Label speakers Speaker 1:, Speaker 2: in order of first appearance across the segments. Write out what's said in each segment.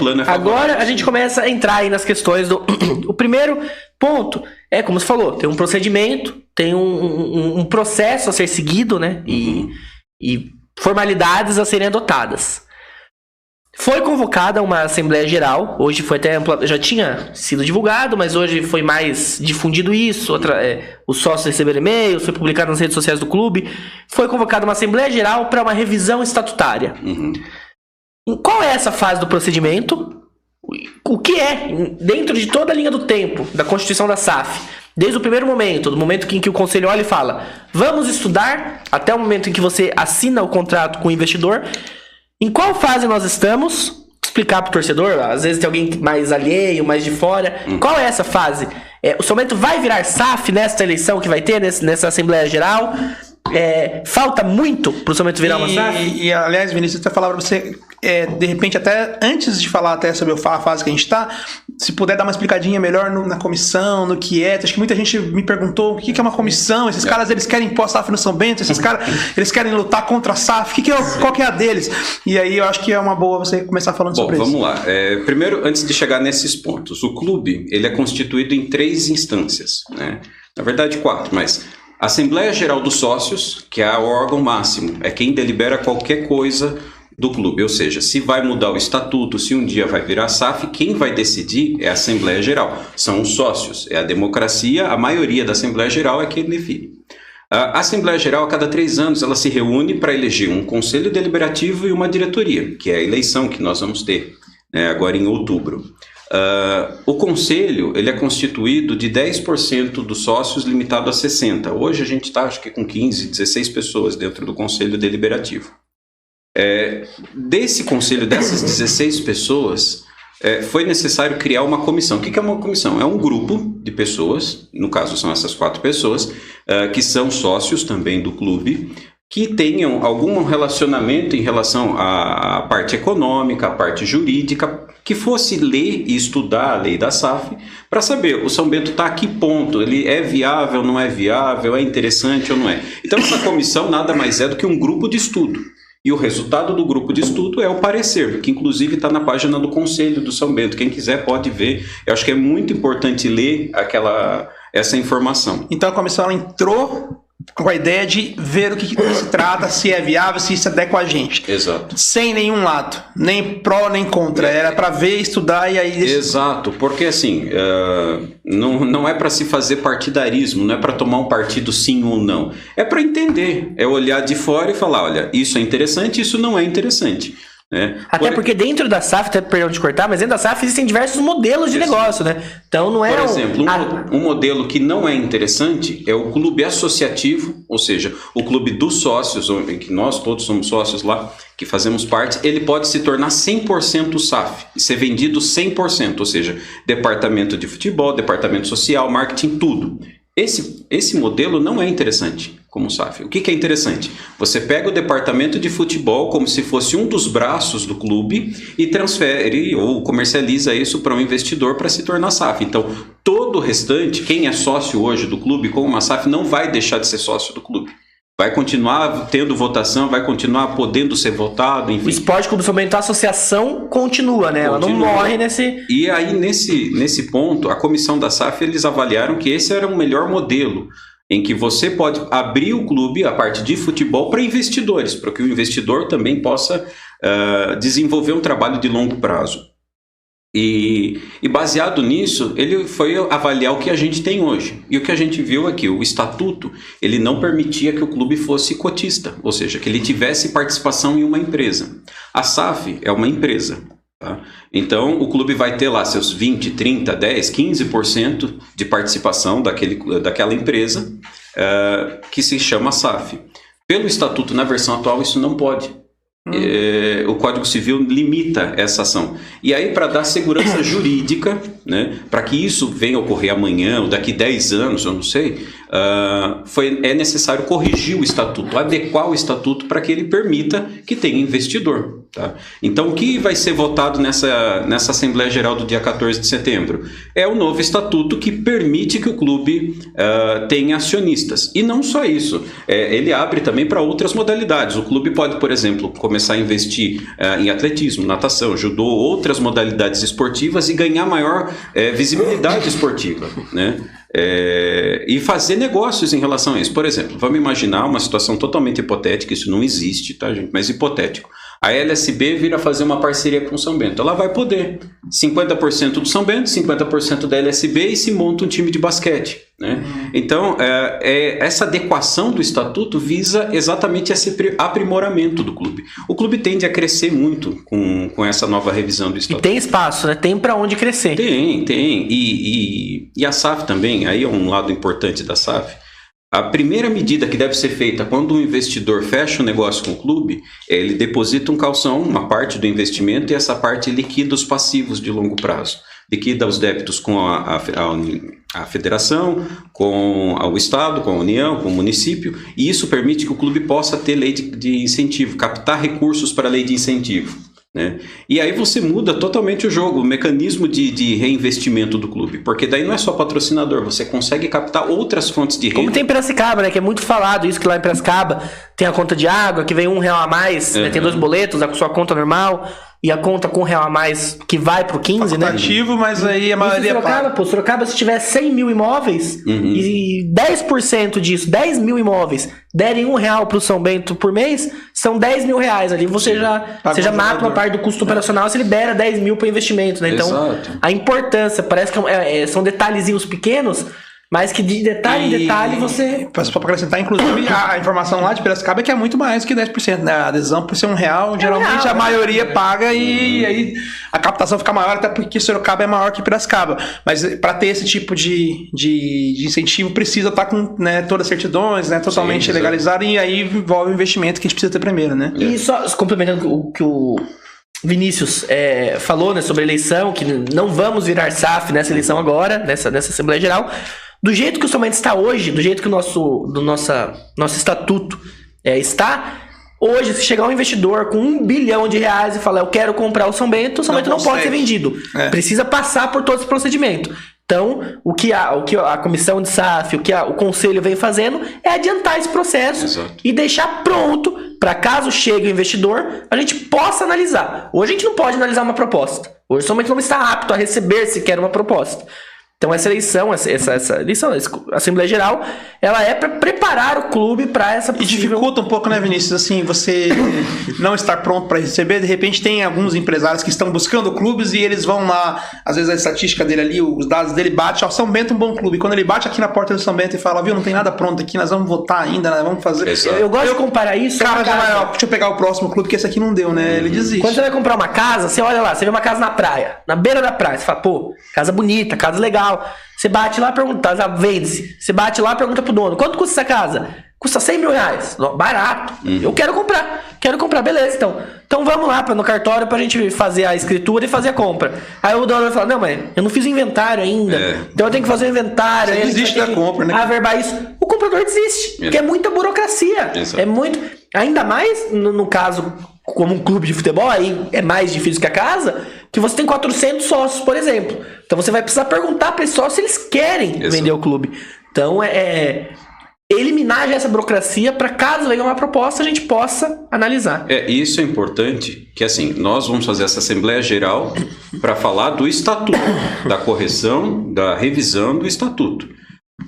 Speaker 1: plano é favorável.
Speaker 2: Agora a gente começa a entrar aí nas questões do... O primeiro ponto é, como você falou, tem um procedimento, tem um processo a ser seguido, né? E formalidades a serem adotadas. Foi convocada uma Assembleia Geral, hoje foi até... Já tinha sido divulgado, mas hoje foi mais difundido isso, os sócios receberam e-mails, foi publicado nas redes sociais do clube. Foi convocada uma Assembleia Geral para uma revisão estatutária. Qual é essa fase do procedimento? O que é, dentro de toda a linha do tempo da Constituição da SAF, desde o primeiro momento, do momento em que o Conselho olha e fala, vamos estudar, até o momento em que você assina o contrato com o investidor, em qual fase nós estamos? Explicar para o torcedor, às vezes tem alguém mais alheio, mais de fora. Qual é essa fase? O São Bento vai virar SAF nesta eleição que vai ter, nessa Assembleia Geral? Falta muito pro São Bento virar uma SAF?
Speaker 3: E aliás, Vinícius, eu até falar pra você, de repente, até antes de falar até sobre a fase que a gente tá, se puder dar uma explicadinha melhor na comissão, no que é. Acho que muita gente me perguntou o que é uma comissão. Esses caras, eles querem pôr a SAF no São Bento, esses caras, eles querem lutar contra a SAF. Qual que é a deles? E aí eu acho que é uma boa você começar falando sobre isso.
Speaker 1: Vamos lá. Primeiro, antes de chegar nesses pontos, o clube ele é constituído em 3 instâncias, né? Na verdade 4, mas a Assembleia Geral dos Sócios, que é o órgão máximo, é quem delibera qualquer coisa do clube, ou seja, se vai mudar o estatuto, se um dia vai virar SAF, quem vai decidir é a Assembleia Geral, são os sócios, é a democracia, a maioria da Assembleia Geral é quem define. A Assembleia Geral, a cada 3 anos, ela se reúne para eleger um conselho deliberativo e uma diretoria, que é a eleição que nós vamos ter, né, agora em outubro. O conselho ele é constituído de 10% dos sócios limitado a 60%. Hoje a gente está, acho que com 15, 16 pessoas dentro do conselho deliberativo. Desse conselho, dessas 16 pessoas, foi necessário criar uma comissão. O que é uma comissão? É um grupo de pessoas, no caso são essas 4 pessoas, que são sócios também do clube, que tenham algum relacionamento em relação à parte econômica, à parte jurídica, que fosse ler e estudar a lei da SAF, para saber, o São Bento está a que ponto, ele é viável, não é viável, é interessante ou não é. Então essa comissão nada mais é do que um grupo de estudo. E o resultado do grupo de estudo é o parecer, que inclusive está na página do Conselho do São Bento. Quem quiser pode ver. Eu acho que é muito importante ler essa informação.
Speaker 3: Então a comissão ela entrou com a ideia de ver o que se trata, se é viável, se isso adequa a gente.
Speaker 1: Exato.
Speaker 3: Sem nenhum lado, nem pró nem contra. Era para ver, estudar e aí...
Speaker 1: Exato, porque assim, não é para se fazer partidarismo, não é para tomar um partido sim ou não. É para entender, é olhar de fora e falar, olha, isso é interessante, isso não é interessante.
Speaker 2: Até porque dentro da SAF, até perdão de cortar, mas dentro da SAF existem diversos modelos de negócio, né? Então não é...
Speaker 1: Por exemplo, um modelo que não é interessante é o clube associativo, ou seja, o clube dos sócios, em que nós todos somos sócios lá, que fazemos parte, ele pode se tornar 100% SAF e ser vendido 100%, ou seja, departamento de futebol, departamento social, marketing, tudo. Esse modelo não é interessante como SAF. O que é interessante? Você pega o departamento de futebol como se fosse um dos braços do clube e transfere ou comercializa isso para um investidor para se tornar SAF. Então, todo o restante, quem é sócio hoje do clube com uma SAF não vai deixar de ser sócio do clube. Vai continuar tendo votação, vai continuar podendo ser votado, enfim.
Speaker 2: O Esporte Clube São Bento, a associação continua, né? Ela não morre nesse...
Speaker 1: E aí, nesse ponto, a comissão da SAF, eles avaliaram que esse era o melhor modelo, em que você pode abrir o clube, a parte de futebol, para investidores, para que o investidor também possa desenvolver um trabalho de longo prazo. E baseado nisso, ele foi avaliar o que a gente tem hoje. E o que a gente viu aqui, o estatuto, ele não permitia que o clube fosse cotista, ou seja, que ele tivesse participação em uma empresa. A SAF é uma empresa. Tá? Então, o clube vai ter lá seus 20, 30, 10, 15% de participação daquela empresa, que se chama SAF. Pelo estatuto, na versão atual, isso não pode. O Código Civil limita essa ação. E aí, para dar segurança jurídica, né, para que isso venha a ocorrer amanhã ou daqui 10 anos, eu não sei, é necessário corrigir o estatuto, adequar o estatuto para que ele permita que tenha investidor. Tá? Então, o que vai ser votado nessa Assembleia Geral do dia 14 de setembro? É o novo estatuto que permite que o clube tenha acionistas. E não só isso, ele abre também para outras modalidades. O clube pode, por exemplo, começar a investir em atletismo, natação, judô, outras modalidades esportivas e ganhar maior visibilidade esportiva, né? E fazer negócios em relação a isso. Por exemplo, vamos imaginar uma situação totalmente hipotética, isso não existe, tá, gente? Mas hipotético. A LSB vira fazer uma parceria com o São Bento. Ela vai poder 50% do São Bento, 50% da LSB e se monta um time de basquete, né? Então, essa adequação do estatuto visa exatamente esse aprimoramento do clube. O clube tende a crescer muito com essa nova revisão do estatuto.
Speaker 2: E tem espaço, né? Tem para onde crescer.
Speaker 1: Tem. E a SAF também, aí é um lado importante da SAF. A primeira medida que deve ser feita quando um investidor fecha um negócio com o clube, ele deposita um calção, uma parte do investimento, e essa parte liquida os passivos de longo prazo. Liquida os débitos com a federação, com o Estado, com a União, com o município, e isso permite que o clube possa ter lei de incentivo, captar recursos para a lei de incentivo. Né? E aí você muda totalmente o jogo, o mecanismo de reinvestimento do clube, porque daí não é só patrocinador, você consegue captar outras fontes de renda.
Speaker 2: Como tem em Piracicaba, né, que é muito falado isso, que lá em Piracicaba tem a conta de água, que vem R$1 a mais, né, tem 2 boletos, a sua conta normal e a conta com R$1 a mais que vai pro 15, né?
Speaker 3: Ativo, mas aí a maioria
Speaker 2: Sorocaba, se tiver 100 mil imóveis e 10% disso, 10 mil imóveis, derem R$1 pro São Bento por mês, são 10 mil reais ali. Você já mata uma parte do custo operacional, você libera 10 mil para investimento, né? Então,
Speaker 1: exato.
Speaker 2: A importância, parece que são detalhezinhos pequenos, mas que de detalhe em detalhe você...
Speaker 3: Só para acrescentar, inclusive, a informação lá de Piracicaba é que é muito mais que 10%, né? A adesão por ser R$1, geralmente a maioria paga e aí a captação fica maior, até porque Sorocaba é maior que Piracicaba. Mas para ter esse tipo de incentivo, precisa estar com, né, todas as certidões, né, totalmente legalizado, e aí envolve o investimento que a gente precisa ter primeiro, né?
Speaker 2: E só complementando o que o Vinícius falou, né, sobre a eleição, que não vamos virar SAF nessa eleição agora, nessa Assembleia Geral. Do jeito que o São Bento está hoje, do jeito que o nosso estatuto está, hoje, se chegar um investidor com R$1 bilhão e falar, eu quero comprar o São Bento não pode ser vendido. Precisa passar por todo esse procedimento. Então, o que a comissão de SAF, o que o conselho vem fazendo é adiantar esse processo.
Speaker 1: Exato.
Speaker 2: E deixar pronto para caso chegue o investidor, a gente possa analisar. Hoje a gente não pode analisar uma proposta. Hoje o São Bento não está apto a receber sequer uma proposta. Então essa eleição, essa Assembleia Geral, ela é para preparar o clube para essa possível...
Speaker 3: E dificulta um pouco, né, Vinícius? Assim, você não estar pronto para receber, de repente tem alguns empresários que estão buscando clubes e eles vão lá, às vezes a estatística dele ali, os dados dele bate, São Bento é um bom clube. Quando ele bate aqui na porta do São Bento e fala, viu, não tem nada pronto aqui, nós vamos votar ainda, nós vamos fazer...
Speaker 2: Eu gosto de comparar isso...
Speaker 3: Cara, deixa eu pegar o próximo clube, que esse aqui não deu, né? Ele desiste.
Speaker 2: Quando você vai comprar uma casa, você olha lá, você vê uma casa na praia, na beira da praia, você fala, pô, casa bonita, casa legal... Você bate lá e pergunta, vende-se. Você bate lá e pergunta pro dono, quanto custa essa casa? Custa R$100 mil. Barato. Eu quero comprar, beleza, então. Então vamos lá no cartório pra gente fazer a escritura e fazer a compra. Aí o dono vai falar, não, mas eu não fiz o inventário ainda. Então eu tenho que fazer o inventário.
Speaker 3: Você desiste da compra, né?
Speaker 2: Averbar isso. O comprador desiste, porque é muita burocracia.
Speaker 1: Exato.
Speaker 2: É muito... Ainda mais no caso, como um clube de futebol, aí é mais difícil que a casa, que você tem 400 sócios, por exemplo. Então você vai precisar perguntar para esses sócios se eles querem vender o clube. Então eliminar já essa burocracia para caso venha uma proposta a gente possa analisar.
Speaker 1: Isso é importante, que assim, nós vamos fazer essa Assembleia Geral para falar do estatuto, da correção, da revisão do estatuto.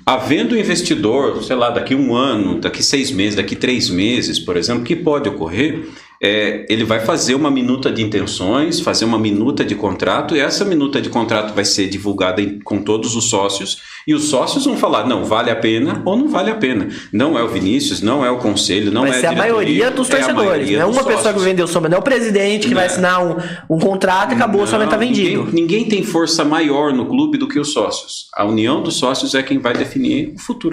Speaker 1: Havendo investidor, sei lá, daqui 1 ano, daqui 6 meses, daqui 3 meses, por exemplo, que pode ocorrer, ele vai fazer uma minuta de intenções, fazer uma minuta de contrato, e essa minuta de contrato vai ser divulgada com todos os sócios, e os sócios vão falar, não, vale a pena ou não vale a pena. Não é o Vinícius, não é o conselho, não é a diretoria.
Speaker 2: Vai ser a maioria dos torcedores, não é uma pessoa que vendeu o São Bento, não é o presidente que vai assinar um contrato e acabou, o São Bento tá vendido.
Speaker 1: Ninguém tem força maior no clube do que os sócios. A união dos sócios é quem vai definir o futuro.